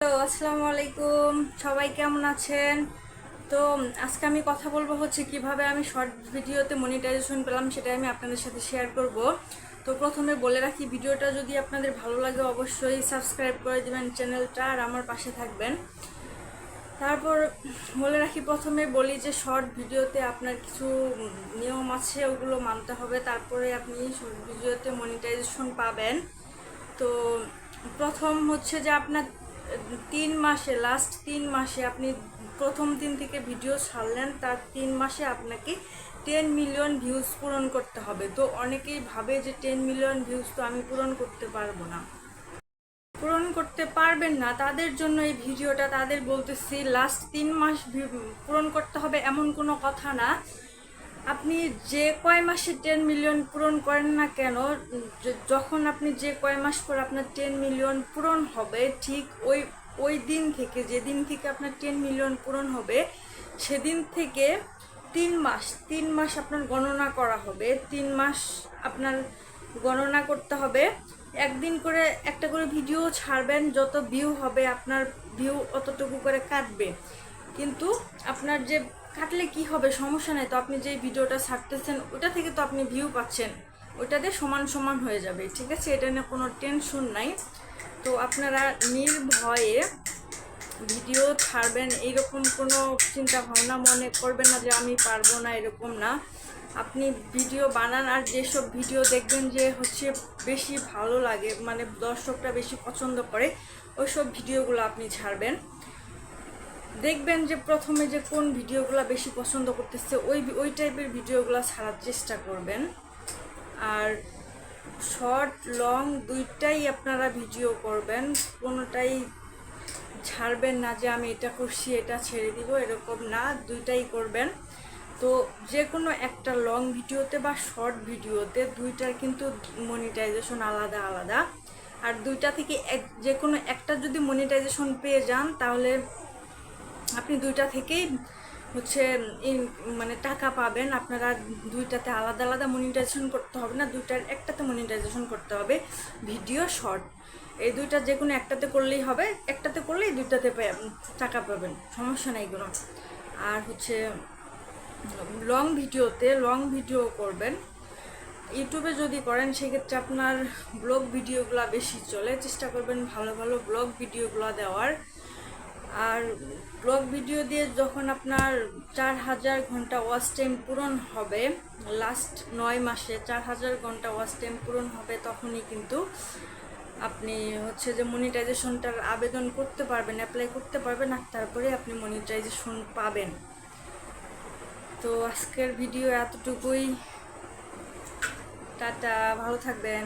Hello, আসসালামু আলাইকুম। সবাই কেমন আছেন? তো আজকে আমি কথা বলবো হচ্ছে কিভাবে আমি শর্ট ভিডিওতে মনিটাইজেশন পেলাম, সেটা আমি আপনাদের সাথে শেয়ার করব। তো প্রথমে বলে রাখি, ভিডিওটা যদি আপনাদের ভালো লাগে অবশ্যই সাবস্ক্রাইব করে দিবেন চ্যানেলটা, আর আমার পাশে থাকবেন। তারপর বলে রাখি, প্রথমে বলি যে শর্ট ভিডিওতে আপনার কিছু নিয়ম আছে, ওগুলো মানতে হবে, তারপরে আপনি শর্ট ভিডিওতে মনিটাইজেশন পাবেন। তো প্রথম হচ্ছে যে আপনার 3 মাসে, লাস্ট 3 মাসে আপনি প্রথম দিন থেকে ভিডিও ছাড়লেন, তার 3 মাসে আপনাকে 10 মিলিয়ন ভিউজ পূরণ করতে হবে। তো অনেকেই ভাবে যে 10 মিলিয়ন ভিউজ তো আমি পূরণ করতে পারবো না, পূরণ করতে পারবেন না, তাদের জন্য এই ভিডিওটা। তাদের বলতেছি, লাস্ট 3 মাস পূরণ করতে হবে এমন কোনো কথা না। আপনি যে কয় মাসে 10 মিলিয়ন পূরণ করেন না কেন, যখন আপনি যে কয় মাস পর আপনার 10 মিলিয়ন পূরণ হবে, ঠিক ওই ওই দিন থেকে, যেদিন থেকে আপনার 10 মিলিয়ন পূরণ হবে, সেদিন থেকে 3 মাস আপনার গণনা করা হবে। 3 মাস আপনার গণনা করতে হবে। একদিন করে একটা করে ভিডিও ছাড়বেন, যত ভিউ হবে আপনার ভিউ অতটুকু করে কাটবে। কিন্তু আপনার যে কাটলে কি হবে, সমস্যা নেই তো, আপনি যে ভিডিওটা ছাড়তেছেন ওটা থেকে তো আপনি ভিউ পাচ্ছেন, ওইটাতে সমান সমান হয়ে যাবে, ঠিক আছে? এটা নিয়ে কোনো টেনশন নাই। তো আপনারা নির্ভয়ে ভিডিও ছাড়বেন, এইরকম কোনো চিন্তা ভাবনা মনে করবেন না যে আমি পারবো না, এরকম না। আপনি ভিডিও বানান, আর যেসব ভিডিও দেখবেন যে হচ্ছে বেশি ভালো লাগে, মানে দর্শকরা বেশি পছন্দ করে, ওইসব ভিডিওগুলো আপনি ছাড়বেন। দেখবেন যে প্রথমে যে কোন ভিডিওগুলো বেশি পছন্দ করতেছে, ওই টাইপের ভিডিওগুলো ছাড়ার চেষ্টা করবেন। আর শর্ট লং দুইটাই আপনারা ভিডিও করবেন, কোনোটাই ছাড়বেন না যে আমি এটা করছি এটা ছেড়ে দিব, এরকম না, দুইটাই করবেন। তো যে কোনো একটা লং ভিডিওতে বা শর্ট ভিডিওতে দুইটার কিন্তু মনিটাইজেশন আলাদা আলাদা। আর দুইটা থেকে যে কোনো একটা যদি মনিটাইজেশন পেয়ে যান, তাহলে আপনি দুইটা থেকেই হচ্ছে মানে টাকা পাবেন। আপনারা দুইটাতে আলাদা আলাদা মনিটাইজেশন করতে হবে না, দুইটার একটাতে মনিটাইজেশন করতে হবে, ভিডিও শর্ট। এই দুইটা যে কোনো একটাতে করলেই হবে, একটাতে করলেই দুইটাতে টাকা পাবেন, সমস্যা নেই কোনো। আর হচ্ছে লং ভিডিওতে লং ভিডিও করবেন। ইউটিউবে যদি করেন সেক্ষেত্রে আপনার ব্লগ ভিডিওগুলো বেশি চলে, চেষ্টা করবেন ভালো ভালো ব্লগ ভিডিওগুলো দেওয়ার। আর ব্লগ ভিডিও দিয়ে যখন আপনার 4,000 ঘন্টা ওয়াচ টাইম পূরণ হবে, লাস্ট 9 মাসে 4,000 ঘন্টা ওয়াচ টাইম পূরণ হবে, তখনই কিন্তু আপনি হচ্ছে যে মনিটাইজেশনটার আবেদন করতে পারবেন, অ্যাপ্লাই করতে পারবেন, আর তারপরে আপনি মনিটাইজেশন পাবেন। তো আজকের ভিডিও এতটুকুই। টাটা, ভালো থাকবেন।